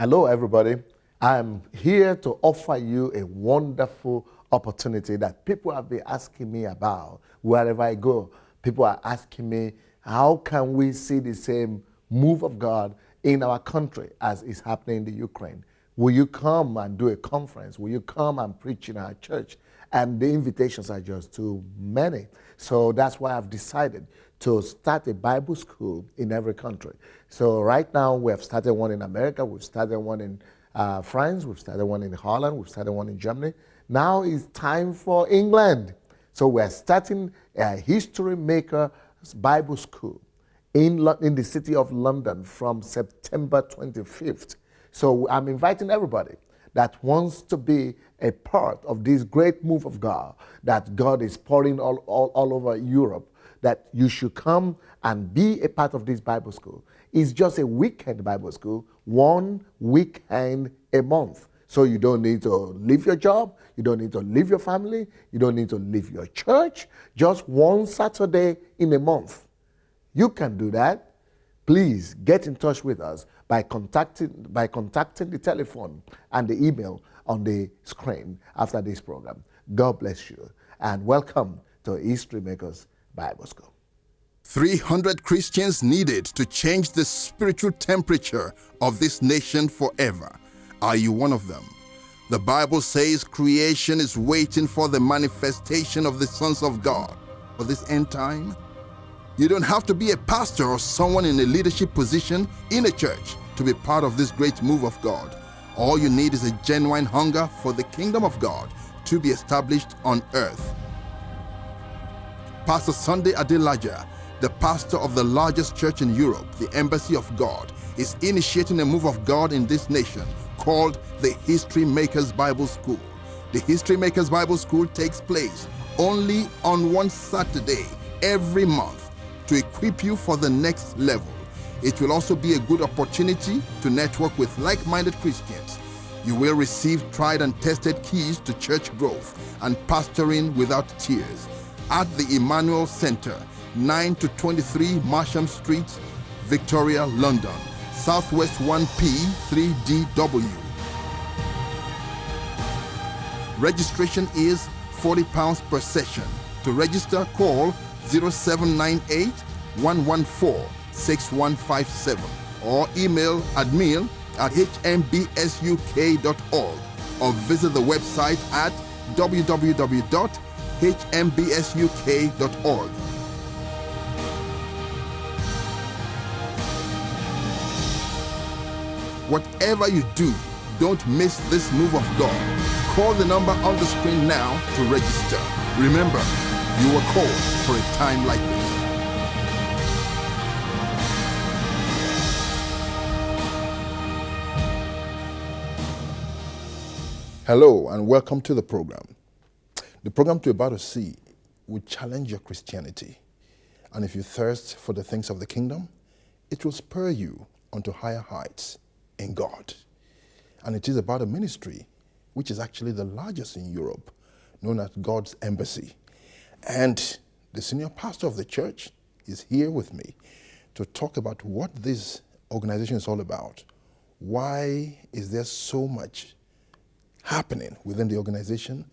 Hello, everybody. I'm here to offer you a wonderful opportunity that people have been asking me about wherever I go. People are asking me, how can we see the same move of God in our country as is happening in the Ukraine? Will you come and do a conference? Will you come and preach in our church? And the invitations are just too many. So that's why I've decided to start a Bible school in every country. So right now we have started one in America, we've started one in France, we've started one in Holland, we've started one in Germany. Now it's time for England. So we're starting a History Maker Bible School in the city of London from September 25th. So I'm inviting everybody that wants to be a part of this great move of God that God is pouring all over Europe, that you should come and be a part of this Bible school. It's just a weekend Bible school, 1 weekend a month. So you don't need to leave your job, you don't need to leave your family, you don't need to leave your church, just one Saturday in a month. You can do that. Please get in touch with us by contacting the telephone and the email on the screen after this program. God bless you and welcome to History Makers Bible School. 300 Christians needed to change the spiritual temperature of this nation forever. Are you one of them? The Bible says creation is waiting for the manifestation of the sons of God. For this end time, you don't have to be a pastor or someone in a leadership position in a church to be part of this great move of God. All you need is a genuine hunger for the kingdom of God to be established on earth. Pastor Sunday Adelaja, the pastor of the largest church in Europe, the Embassy of God, is initiating a move of God in this nation called the History Makers Bible School. The History Makers Bible School takes place only on one Saturday every month to equip you for the next level. It will also be a good opportunity to network with like-minded Christians. You will receive tried and tested keys to church growth and pastoring without tears at the Emmanuel Center, 9 to 23 Marsham Street, Victoria, London, Southwest 1P 3DW. Registration is £40 per session. To register, call 0798 114 6157 or email admin@hmbsuk.org or visit the website at www.hmbsuk.org. Whatever you do, don't miss this move of God. Call the number on the screen now to register. Remember, you were called for a time like this. Hello and welcome to the program. The program you're about to see will challenge your Christianity. And if you thirst for the things of the kingdom, it will spur you onto higher heights in God. And it is about a ministry which is actually the largest in Europe, known as God's Embassy. And the senior pastor of the church is here with me to talk about what this organization is all about. Why is there so much happening within the organization?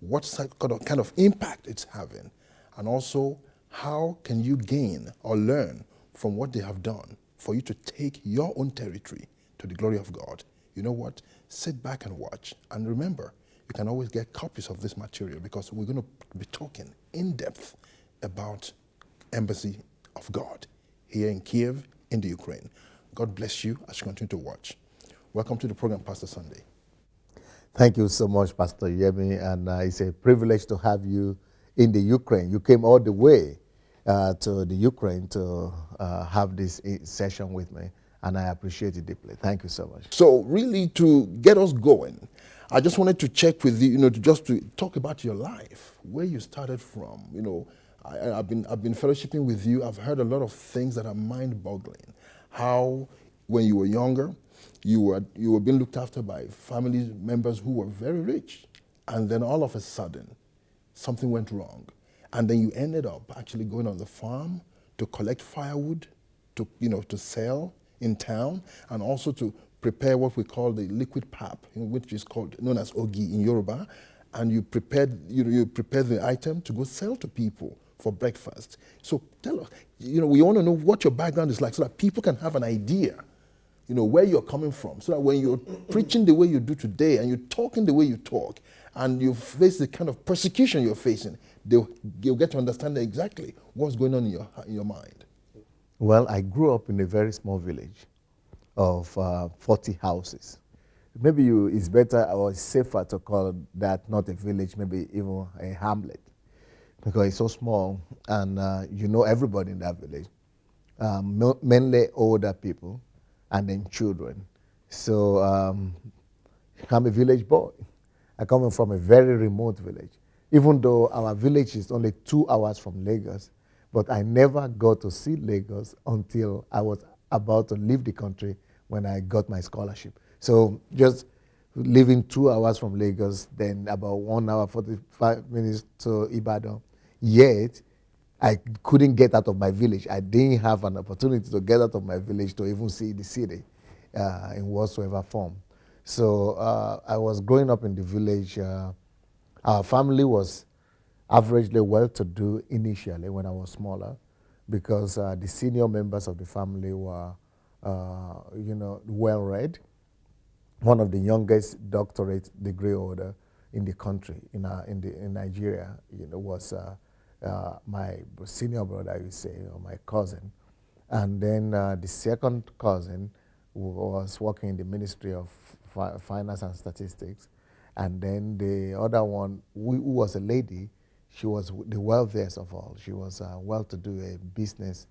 What kind of impact it's having? And also, how can you gain or learn from what they have done for you to take your own territory to the glory of God? You know what? Sit back and watch. And remember, you can always get copies of this material because we're going to be talking in depth about Embassy of God here in Kyiv, in the Ukraine. God bless you as you continue to watch. Welcome to the program, Pastor Sunday. Thank you so much, Pastor Yemi, and it's a privilege to have you in the Ukraine. You came all the way to the Ukraine to have this session with me, and I appreciate it deeply. Thank you so much. So really, to get us going, I just wanted to check with you, to talk about your life, where you started from. I've been fellowshipping with you. I've heard a lot of things that are mind-boggling. How, when you were younger, you were being looked after by family members who were very rich, and then all of a sudden, something went wrong, and then you ended up actually going on the farm to collect firewood, to sell in town, and also to prepare what we call the liquid pap, which is known as ogi in Yoruba, and you prepare the item to go sell to people for breakfast. So tell us, we want to know what your background is like so that people can have an idea, where you're coming from, so that when you're preaching the way you do today and you're talking the way you talk and you face the kind of persecution you're facing, they'll get to understand exactly what's going on in your mind. Well, I grew up in a very small village of 40 houses. Maybe it's better or it's safer to call that not a village, maybe even a hamlet, because it's so small and you know everybody in that village, mainly older people and then children. So I'm a village boy. I come from a very remote village, even though our village is only 2 hours from Lagos, but I never got to see Lagos until I was about to leave the country when I got my scholarship. So just living 2 hours from Lagos, then about 1 hour, 45 minutes to Ibadan, yet I couldn't get out of my village. I didn't have an opportunity to get out of my village to even see the city in whatsoever form. So I was growing up in the village. Our family was averagely well-to-do initially when I was smaller, because the senior members of the family were, well-read. One of the youngest doctorate degree holder in the country, in Nigeria, was my senior brother, you say, or my cousin. And then the second cousin was working in the Ministry of Finance and Statistics. And then the other one, who was a lady, she was the wealthiest of all. She was well-to-do, a business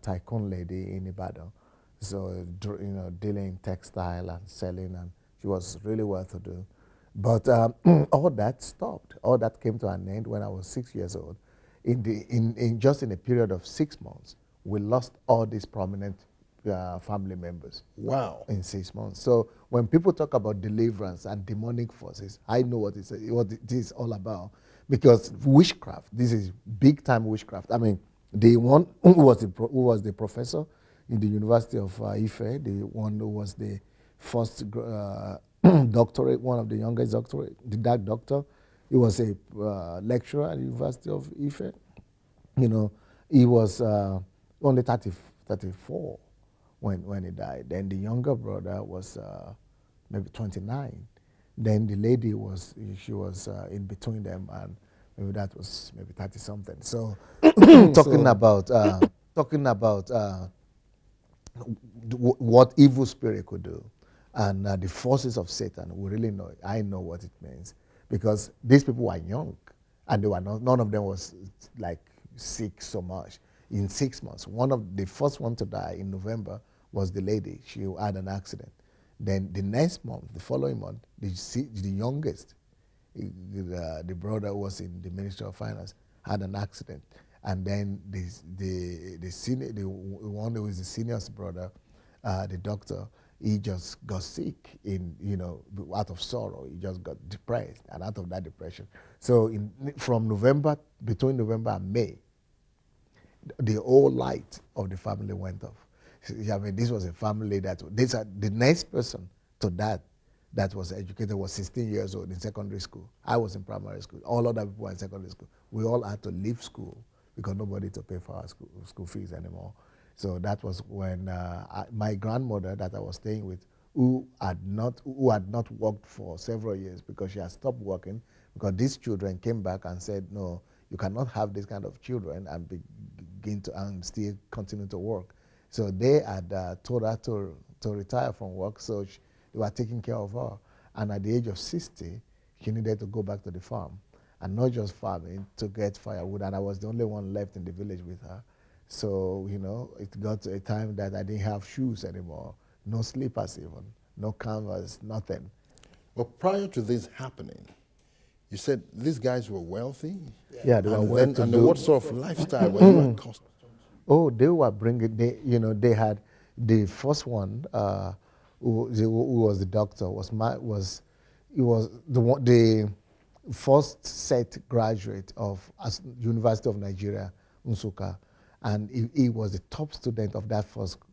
tycoon lady in Ibadan. So, dealing in textile and selling, and she was really well-to-do. But all that stopped. All that came to an end when I was 6 years old. Just in a period of 6 months, we lost all these prominent family members. Wow. In 6 months. So when people talk about deliverance and demonic forces, I know what it is all about. Because witchcraft, this is big-time witchcraft. I mean, the one who was the professor in the University of Ife, the one who was the first doctorate, one of the youngest doctorate, the dark doctor, he was a lecturer at the University of Ife. He was only 34 when he died. Then the younger brother was maybe 29. Then the lady was in between them, and maybe that was maybe 30 something. So talking about what evil spirit could do, and the forces of Satan, we really know. I know what it means, because these people were young, and they were none of them was like sick so much. In 6 months, the first one to die in November was the lady. She had an accident. Then the next month, the following month, the youngest, the brother who was in the Ministry of Finance, had an accident. And then the senior, the one who was the senior's brother, the doctor, he just got sick out of sorrow. He just got depressed, and out of that depression. So between November and May, the whole light of the family went off. I mean, this was a family the next person to that was educated was 16 years old in secondary school. I was in primary school. All other people were in secondary school. We all had to leave school because nobody to pay for our school fees anymore. So that was when my grandmother that I was staying with, who had not worked for several years because she had stopped working, because these children came back and said, no, you cannot have this kind of children and begin to and still continue to work. So they had told her to retire from work, so they were taking care of her. And at the age of 60, she needed to go back to the farm, and not just farming, to get firewood. And I was the only one left in the village with her. So, it got to a time that I didn't have shoes anymore, no slippers even, no canvas, nothing. But prior to this happening, you said these guys were wealthy? Yeah, they were well-to-do. And what sort of lifestyle were you accustomed? Oh, they were bringing, they had the first one, who was the doctor, the first set graduate of University of Nigeria, Nsukka, and he was the top student of that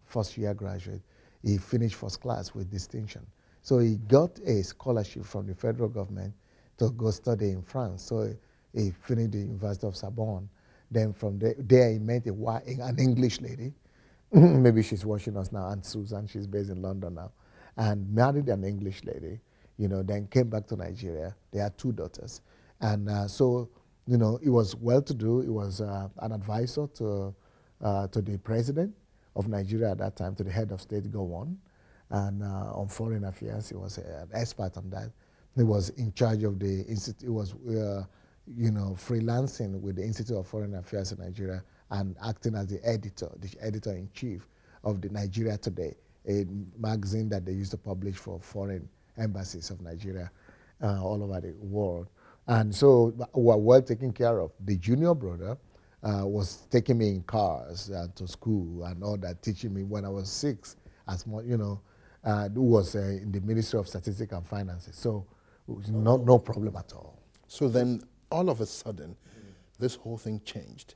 first year graduate. he finished first class with distinction. So he got a scholarship from the federal government to go study in France. So he finished the University of Sorbonne. Then from there he met an English lady. Maybe she's watching us now, Aunt Susan. She's based in London now. And married an English lady, then came back to Nigeria. They had 2 daughters. And so, he was well-to-do. He was an advisor to the president of Nigeria at that time, to the head of state, Gowon, and on foreign affairs. He was an expert on that. He was in charge of the institute. He was, freelancing with the Institute of Foreign Affairs in Nigeria and acting as the editor-in-chief of the Nigeria Today, a magazine that they used to publish for foreign embassies of Nigeria all over the world. And so we were well taken care of. The junior brother was taking me in cars to school and all that, teaching me when I was 6, who was in the Ministry of Statistics and Finances. So it was no problem at all. So then, all of a sudden, this whole thing changed,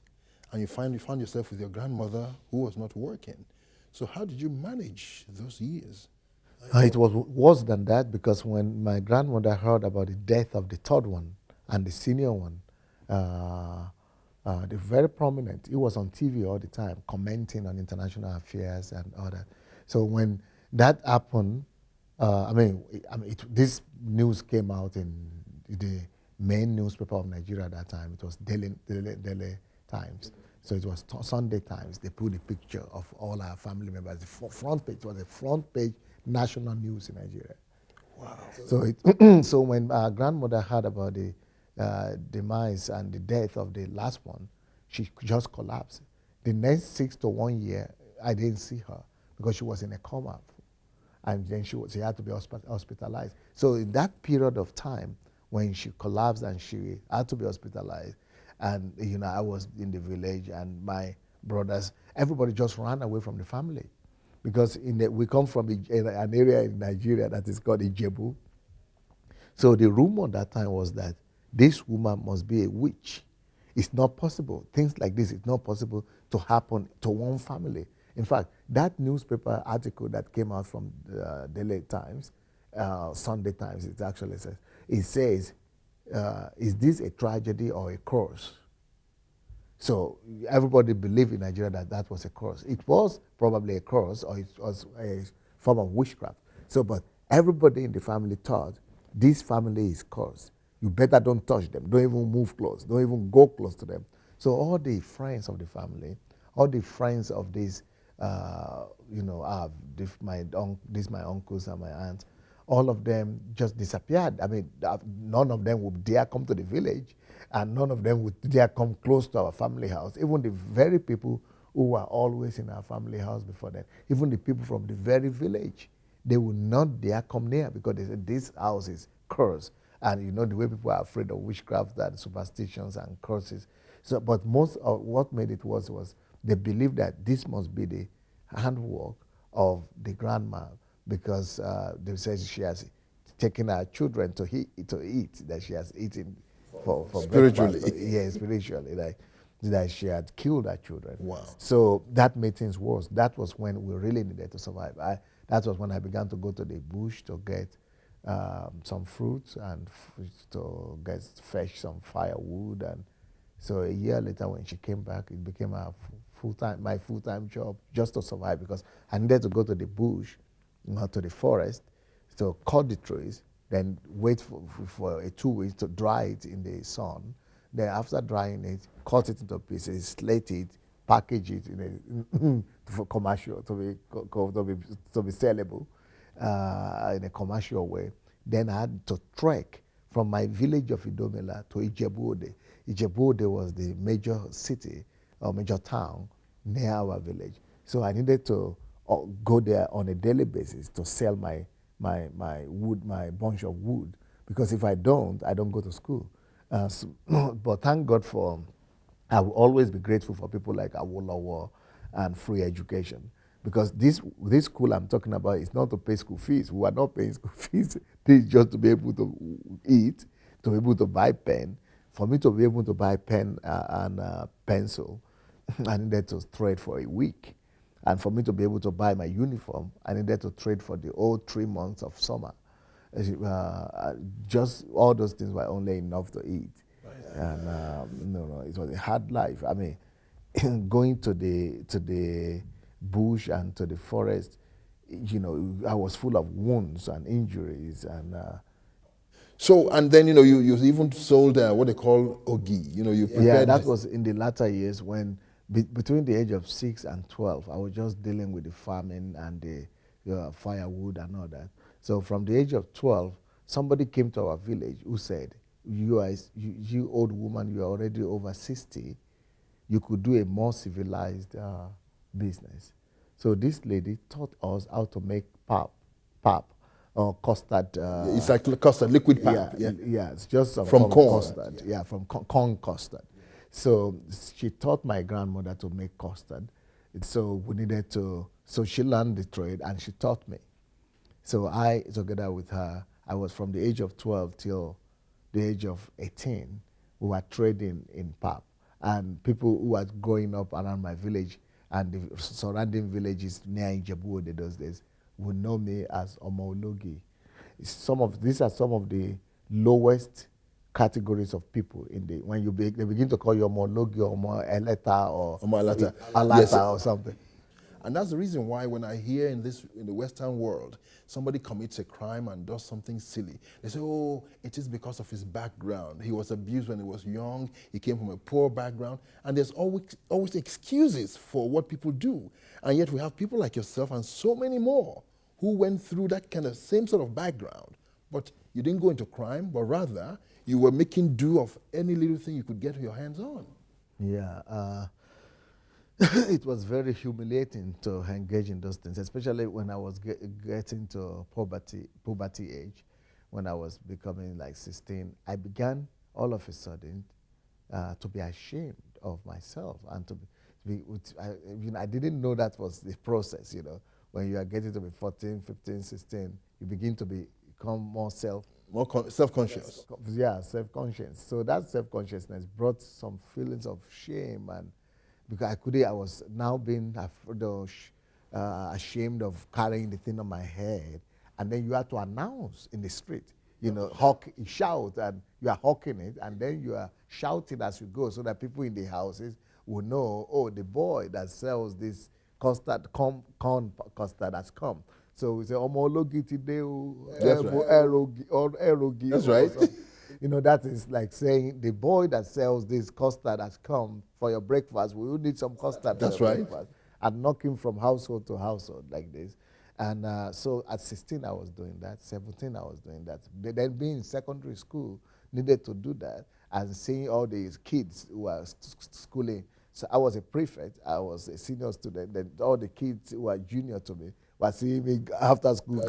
and you found yourself with your grandmother who was not working. So how did you manage those years? It was worse than that, because when my grandmother heard about the death of the third one and the senior one, they're very prominent. He was on TV all the time, commenting on international affairs and all that. So when that happened, this news came out in the main newspaper of Nigeria at that time. It was Daily Times. So it was Sunday Times. They put a picture of all our family members. The front page, it was a front page national news in Nigeria. Wow. So when our grandmother heard about the demise and the death of the last one, she just collapsed. The next 6 to 1 year, I didn't see her because she was in a coma. And then she had to be hospitalized. So in that period of time, when she collapsed and she had to be hospitalized, and I was in the village, and my brothers, everybody just ran away from the family, because we come from an area in Nigeria that is called Ijebu. So the rumor that time was that this woman must be a witch. It's not possible. Things like this, it's not possible to happen to one family. In fact, that newspaper article that came out from the Daily Times, Sunday Times, it actually says, is this a tragedy or a curse? So everybody believed in Nigeria that was a curse. It was probably a curse, or it was a form of witchcraft. So, but everybody in the family thought, this family is cursed. You better don't touch them. Don't even move close. Don't even go close to them. So all the friends of the family, all the friends of this, my uncles and my aunts, all of them just disappeared. I mean, none of them would dare come to the village, and none of them would dare come close to our family house. Even the very people who were always in our family house before then, even the people from the very village, they would not dare come near, because they said this house is cursed. And the way people are afraid of witchcraft and superstitions and curses. So, but most of what made it worse was they believed that this must be the handwork of the grandma, because they said she has taken her children to eat, that she has eaten for spiritually. breakfast. Yeah, spiritually, that she had killed her children. Wow. So that made things worse. That was when we really needed to survive. That was when I began to go to the bush to get some fruits and to fetch some firewood. And so a year later, when she came back, it became my full-time job, just to survive, because I needed to go to the bush, to the forest, to cut the trees, then wait for 2 weeks to dry it in the sun. Then after drying it, cut it into pieces, slate it, package it for commercial, to be sellable in a commercial way. Then I had to trek from my village of Idomela to Ijebu-Ode. Ijebu-Ode was the major city or major town near our village. So I needed to go there on a daily basis to sell my wood, my bunch of wood, because if I don't go to school. But thank God I will always be grateful for people like Awolowo and free education, because this school I'm talking about is not to pay school fees. We are not paying school fees. This is just to be able to eat, to be able to buy pen. For me to be able to buy pen and pencil, I needed to trade for a week. And for me to be able to buy my uniform, I needed to trade for the whole 3 months of summer. Just all those things were only enough to eat. And no, it was a hard life. I mean, going to the bush and to the forest, I was full of wounds and injuries. And So, and then, you even sold what they call ogi. You prepared. yeah, that was in the latter years when between the age of 6 and 12, I was just dealing with the farming and the firewood and all that. So from the age of 12, somebody came to our village who said, you old woman, you are already over 60, you could do a more civilized business. So this lady taught us how to make pap, or custard. It's like custard, liquid pap. Yeah, it's just some From form of corn. custard. Yeah, from corn custard. So she taught my grandmother to make custard. So we needed to. So she learned the trade and she taught me. So I, together with her, I was from the age of 12 till the age of 18. We were trading in pap, and people who were growing up around my village and the surrounding villages near Ijebu those days would know me as Omologi. These are some of the lowest categories of people when they begin to call you Omologi or Omo Eleta or Omo Eleta. Alata Yes. or something. And that's the reason why when I hear in the Western world, somebody commits a crime and does something silly, they say, oh, it is because of his background. He was abused when he was young. He came from a poor background. And there's always excuses for what people do. And yet we have people like yourself and so many more who went through that kind of same sort of background. But you didn't go into crime, but rather you were making do of any little thing you could get your hands on. Yeah. It was very humiliating to engage in those things, especially when I was getting to puberty age. When I was becoming like 16, I began all of a sudden to be ashamed of myself and to be I didn't know that was the process. When you are getting to be 14, 15, 16, you begin to become more self-conscious. Yeah, self-conscious. So that self-consciousness brought some feelings of shame, and because I was now being ashamed of carrying the thing on my head, and then you have to announce in the street, shout, and you are hawking it, and then you are shouting as you go, so that people in the houses will know, oh, the boy that sells this custard, corn custard has come. So we say, Omologi today, or erogi. That's right. That is like saying the boy that sells this custard has come for your breakfast. We will need some custard That's for your right. breakfast. And knocking from household to household like this. And so at 16, I was doing that. 17, I was doing that. Then being in secondary school, needed to do that. And seeing all these kids who are schooling. So I was a prefect. I was a senior student. Then all the kids who are junior to me were seeing me after school.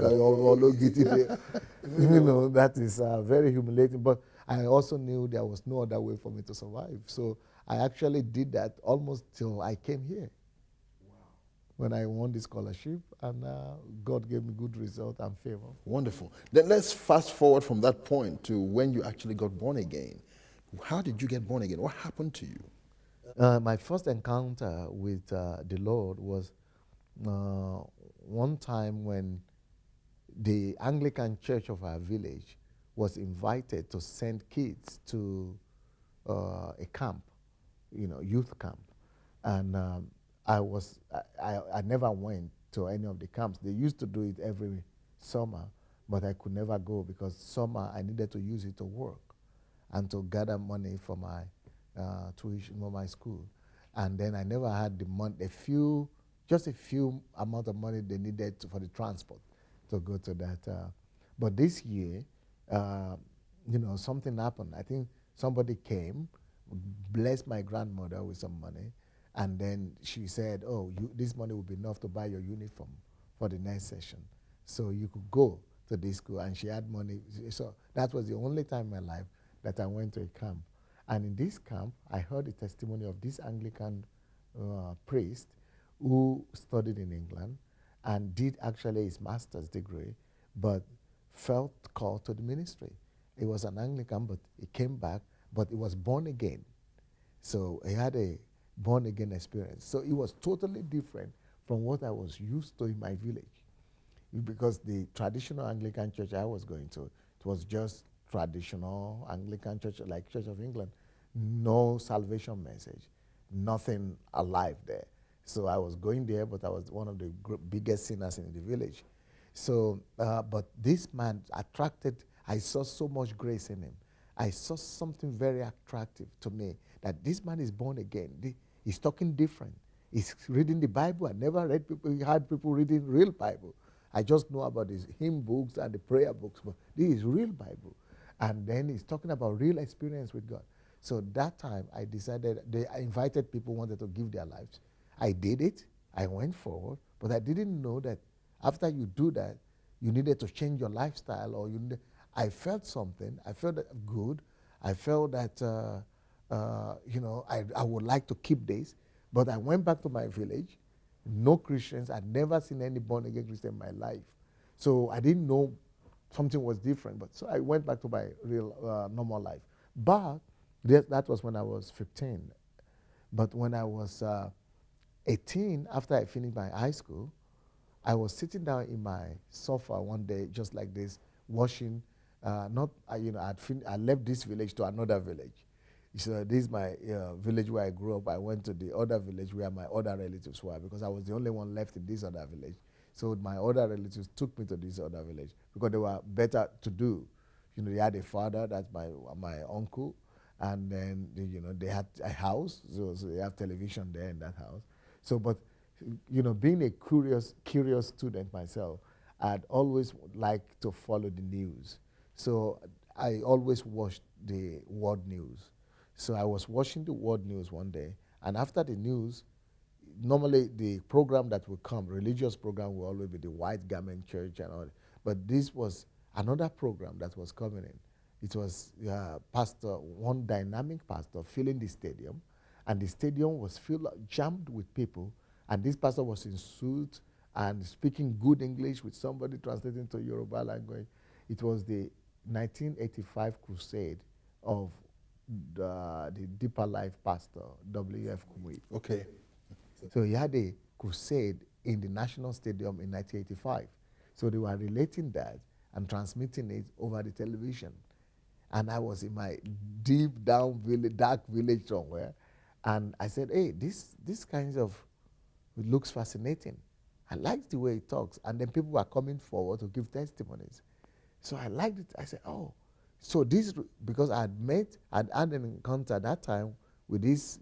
That is very humiliating. But I also knew there was no other way for me to survive. So I actually did that almost till I came here. When I won the scholarship, and God gave me good result and favor. Wonderful. Then let's fast forward from that point to when you actually got born again. How did you get born again? What happened to you? My first encounter with the Lord was one time when the Anglican church of our village was invited to send kids to a camp, youth camp. And I never went to any of the camps. They used to do it every summer, but I could never go because summer I needed to use it to work and to gather money for my tuition for my school. And then I never had the money, just a few amount of money they needed for the transport to go to that. But this year, something happened. I think somebody came, blessed my grandmother with some money, and then she said, oh, this money will be enough to buy your uniform for the next session. So you could go to this school. And she had money. So that was the only time in my life that I went to a camp. And in this camp, I heard the testimony of this Anglican priest who studied in England and did actually his master's degree, but felt called to the ministry. He was an Anglican, but he came back, but he was born again. So he had a born again experience. So it was totally different from what I was used to in my village. Because the traditional Anglican church I was going to, it was just traditional Anglican church, like Church of England. No salvation message, nothing alive there. So I was going there, but I was one of the biggest sinners in the village. So, but this man attracted, I saw so much grace in him. I saw something very attractive to me, that this man is born again. He's talking different. He's reading the Bible. I never had people reading real Bible. I just know about his hymn books and the prayer books, but this is real Bible. And then he's talking about real experience with God. So that time I decided, I invited people who wanted to give their lives. I did it. I went forward, but I didn't know that after you do that, you needed to change your lifestyle, or I felt something. I felt good. I felt that, I would like to keep this. But I went back to my village. No Christians. I'd never seen any born-again Christian in my life. So I didn't know something was different. But so I went back to my real normal life. But that was when I was 15. But when I was 18, after I finished my high school, I was sitting down in my sofa one day, just like this, watching. I left this village to another village. So this is my village where I grew up. I went to the other village where my other relatives were, because I was the only one left in this other village. So my other relatives took me to this other village because they were better to do. They had a father, that's my uncle, and then they had a house, so they have television there in that house. So, but being a curious student myself, I'd always liked to follow the news. So I always watched the world news. So I was watching the world news one day, and after the news, normally the program that would come, religious program, will always be the white garment church and all. But this was another program that was coming in. It was one dynamic pastor filling the stadium, and the stadium was jammed with people, and this pastor was in suit and speaking good English with somebody translating to Yoruba language. It was the 1985 crusade of the Deeper Life pastor, W.F. Kumuyi. Okay. So he had a crusade in the National Stadium in 1985. So they were relating that and transmitting it over the television. And I was in my deep down village, dark village somewhere, and I said, hey, this kind of, it looks fascinating. I liked the way he talks. And then people were coming forward to give testimonies. So I liked it. I said, oh. So this, because I'd had an encounter at that time with this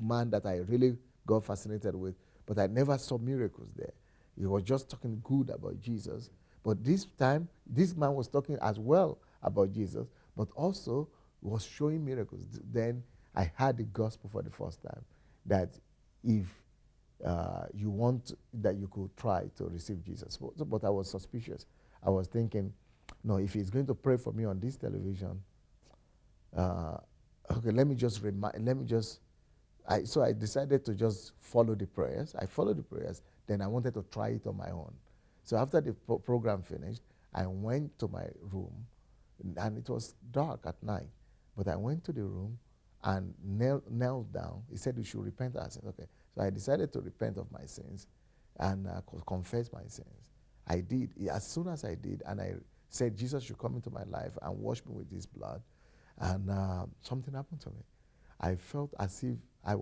man that I really got fascinated with, but I never saw miracles there. He was just talking good about Jesus. But this time, this man was talking as well about Jesus, but also was showing miracles. Then I heard the gospel for the first time, that if you want, that you could try to receive Jesus. But I was suspicious. I was thinking, no, if he's going to pray for me on this television, okay, so I decided to just follow the prayers. I followed the prayers. Then I wanted to try it on my own. So after the program finished, I went to my room, and it was dark at night. But I went to the room and knelt down. He said, you should repent. I said, okay. So I decided to repent of my sins and confess my sins. I did. As soon as I did, and I said, Jesus should come into my life and wash me with his blood, and something happened to me. I felt as if I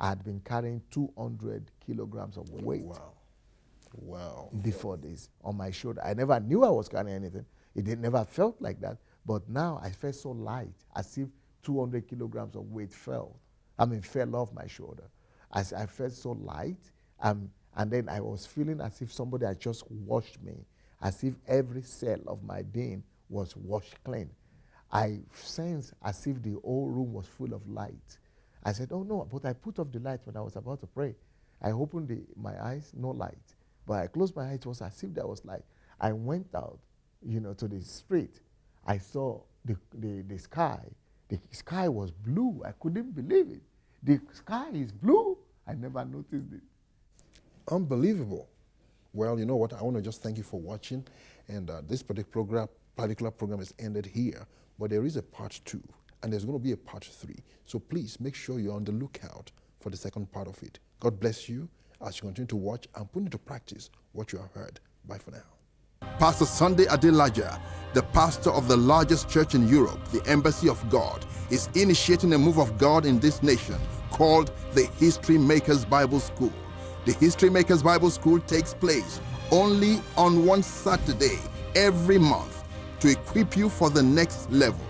had been carrying 200 kilograms of weight. Wow. Before this on my shoulder. I never knew I was carrying anything. It never felt like that. But now I felt so light, as if 200 kilograms of weight fell off my shoulder. As I felt so light, and then I was feeling as if somebody had just washed me, as if every cell of my being was washed clean. I sensed as if the whole room was full of light. I said, oh no, but I put off the light when I was about to pray. I opened my eyes, no light. But I closed my eyes, it was as if there was light. I went out, to the street. I saw the sky. The sky was blue. I couldn't believe it. The sky is blue. I never noticed it. Unbelievable. Well, you know what? I want to just thank you for watching. And this particular program is ended here. But there is a part 2, and there's going to be a part 3. So please make sure you're on the lookout for the second part of it. God bless you. as you continue to watch and put into practice what you have heard. Bye for now. Pastor Sunday Adelaja, the pastor of the largest church in Europe, the Embassy of God, is initiating a move of God in this nation called the History Makers Bible School. The History Makers Bible School takes place only on one Saturday every month to equip you for the next level.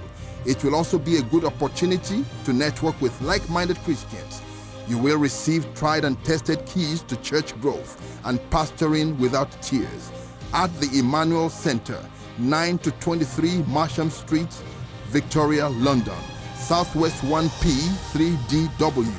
It will also be a good opportunity to network with like-minded Christians. You will receive tried and tested keys to church growth and pastoring without tears at the Emmanuel Center, 9 to 23 Marsham Street, Victoria, London, Southwest 1P 3DW.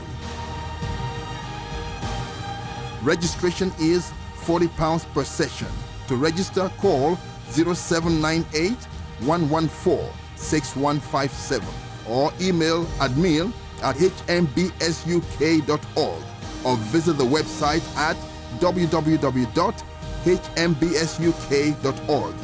Registration is £40 per session. To register, call 0798 114 6157 or email admin@hmbsuk.org or visit the website at www.hmbsuk.org.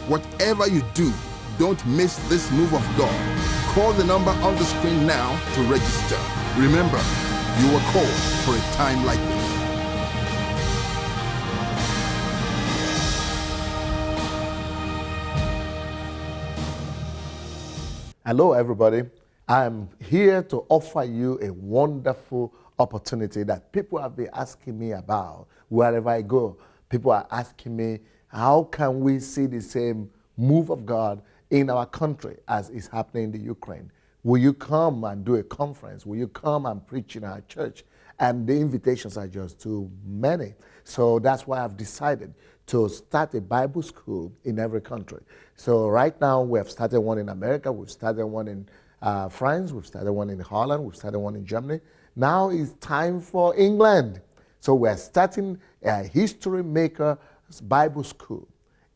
Whatever you do, don't miss this move of God. Call the number on the screen now to register. Remember, you were called for a time like this. Hello, everybody. I'm here to offer you a wonderful opportunity that people have been asking me about wherever I go. People are asking me, how can we see the same move of God in our country as is happening in the Ukraine? Will you come and do a conference? Will you come and preach in our church? And the invitations are just too many. So that's why I've decided to start a Bible school in every country. So right now we have started one in America, we've started one in France, we've started one in Holland, we've started one in Germany. Now it's time for England. So we're starting a History Maker Bible School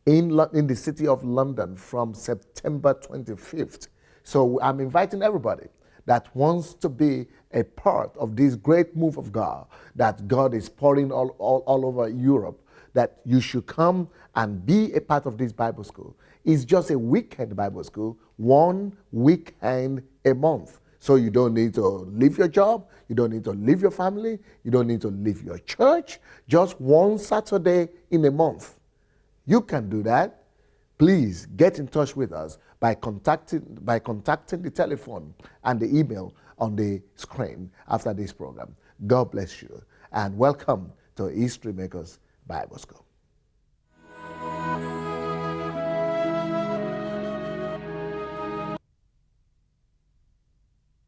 in the city of London from September 25th. So I'm inviting everybody that wants to be a part of this great move of God that God is pouring all over Europe, that you should come and be a part of this Bible school. It's just a weekend Bible school, 1 weekend a month. So you don't need to leave your job, you don't need to leave your family, you don't need to leave your church, just 1 Saturday in a month. You can do that. Please get in touch with us by contacting the telephone and the email on the screen after this program. God bless you and welcome to History Makers Bible School.